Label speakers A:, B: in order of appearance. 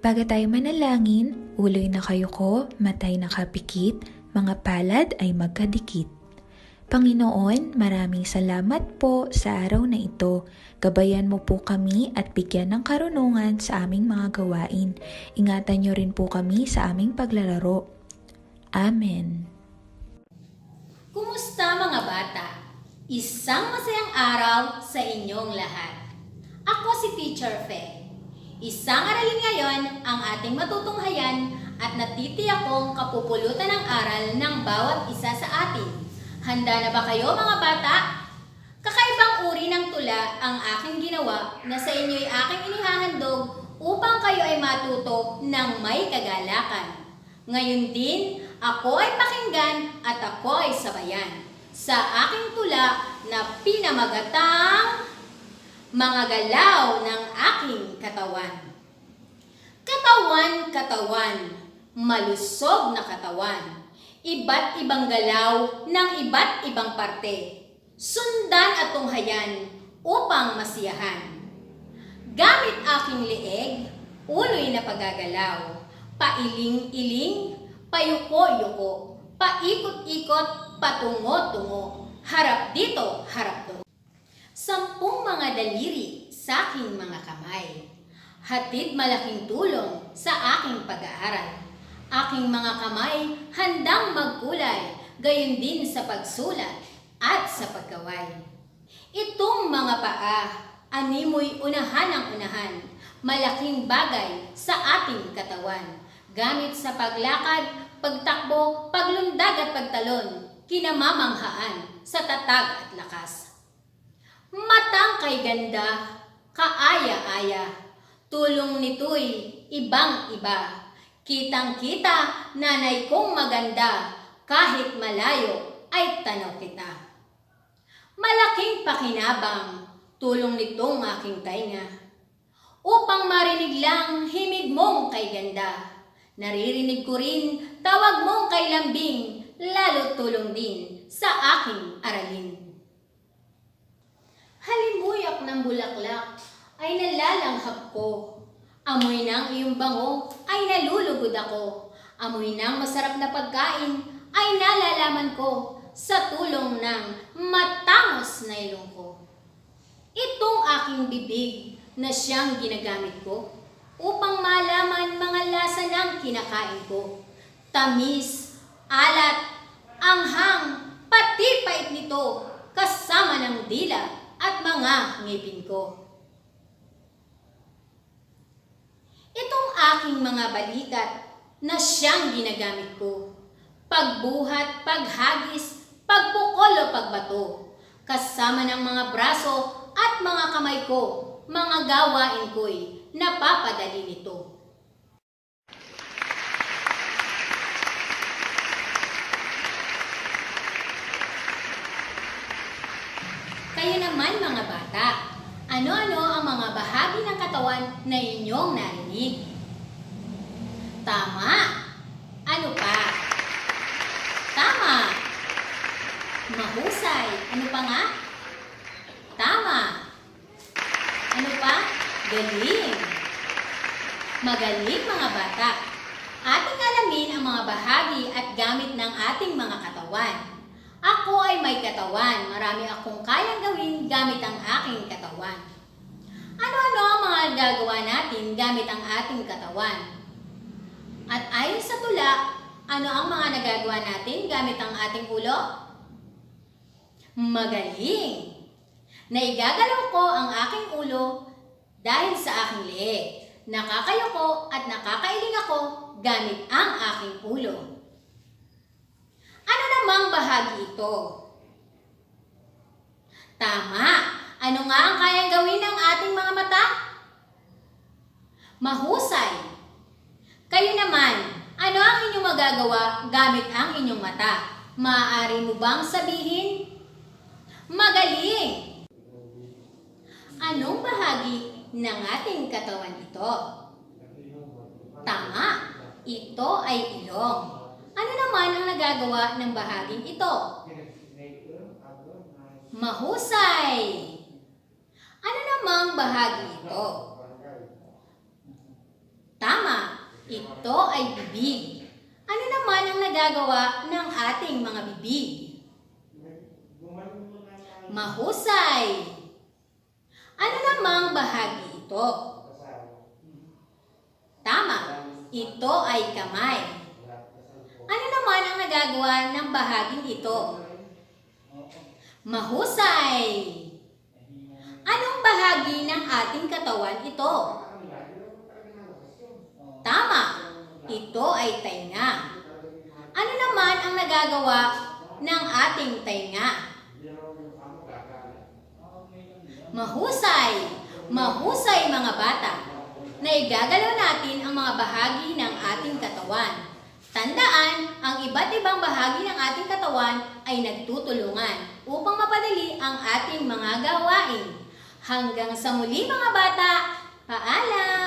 A: Bago tayo manalangin, uloy na kayo ko, matay nakapikit, mga palad ay magkadikit. Panginoon, maraming salamat po sa araw na ito. Gabayan mo po kami at bigyan ng karunungan sa aming mga gawain. Ingatan niyo rin po kami sa aming paglalaro. Amen.
B: Kumusta mga bata? Isang masayang araw sa inyong lahat. Ako si Teacher Fe. Isang aralin ngayon ang ating matutunghayan at natitiyak kong kapupulutan ng aral ng bawat isa sa atin. Handa na ba kayo mga bata? Kakaibang uri ng tula ang aking ginawa na sa inyo'y aking inihahandog upang kayo ay matuto ng may kagalakan. Ngayon din, ako ay pakinggan at ako ay sabayan sa aking tula na pinamagatang Mga Galaw ng Aking Katawan. Katawan, katawan, malusog na katawan, iba't ibang galaw ng iba't ibang parte, sundan at tunghayan upang masiyahan. Gamit aking leeg, uloy na paggagalaw, pailing-iling, payuko-yuko, paikot-ikot, patungo-tungo, harap dito, harap doon. 10 mga daliri sa aking mga kamay, hatid malaking tulong sa aking pag-aaral. Aking mga kamay handang magkulay, gayon din sa pagsulat at sa paggaway. Itong mga paa, animoy unahan ang unahan, malaking bagay sa ating katawan. Gamit sa paglakad, pagtakbo, paglundag at pagtalon, kinamamanghaan sa tatag at lakas. Matang kay ganda, kaaya-aya, tulong nito'y ibang-iba. Kitang-kita, nanay kong maganda, kahit malayo ay tanaw kita. Malaking pakinabang, tulong nitong aking tainga, upang marinig lang himig mong kay ganda. Naririnig ko rin tawag mong kay lambing, lalo't tulong din sa aking aralin. Halimuyak ng bulaklak ay nalalanghap ko. Amoy ng iyong bango ay nalulugod ako. Amoy ng masarap na pagkain ay nalalaman ko sa tulong ng matangos na ilong ko. Itong aking bibig na siyang ginagamit ko upang malaman mga lasa ng kinakain ko. Tamis, alat, anghang, pati pait nito kasama ng dila at mga ngipin ko. Itong aking mga balikat na siyang ginagamit ko. Pagbuhat, paghagis, pagpukol o pagbato. Kasama ng mga braso at mga kamay ko, mga gawain ko'y napapadali nito. Kayo naman mga bata, ano-ano ang mga bahagi ng katawan na inyong narinig? Tama! Ano pa? Tama! Mahusay! Ano pa nga? Tama! Ano pa? Galing! Magaling mga bata! Ating alamin ang mga bahagi at gamit ng ating mga katawan. Ako ay may katawan. Marami akong kayang gawin gamit ang aking katawan. Ano-ano ang mga gagawa natin gamit ang ating katawan? At ayon sa tula, ano ang mga nagagawa natin gamit ang ating ulo? Magaling! Naigagalaw ko ang aking ulo dahil sa aking leeg. Nakakayuko at nakakailing ako gamit ang aking ulo. Ano namang bahagi ito? Tama! Ano nga ang kayang gawin ng ating mga mata? Mahusay! Kayo naman, ano ang inyong magagawa gamit ang inyong mata? Maaari mo bang sabihin? Magaling! Anong bahagi ng ating katawan ito? Tama! Ito ay ilong. Ano naman ang nagagawa ng bahaging ito? Mahusay! Ano namang bahagi ito? Tama, ito ay bibig. Ano naman ang nagagawa ng ating mga bibig? Mahusay. Ano namang bahagi ito? Tama, ito ay kamay. Ano naman ang nagagawa ng bahaging ito? Mahusay. Anong bahagi ng ating katawan ito? Tama, ito ay tainga. Ano naman ang nagagawa ng ating tainga? Mahusay. Mahusay mga bata. Naigagalaw natin ang mga bahagi ng ating katawan. Tandaan, ang iba't ibang bahagi ng ating katawan ay nagtutulungan upang mapadali ang ating mga gawain. Hanggang sa muli mga bata, paalam!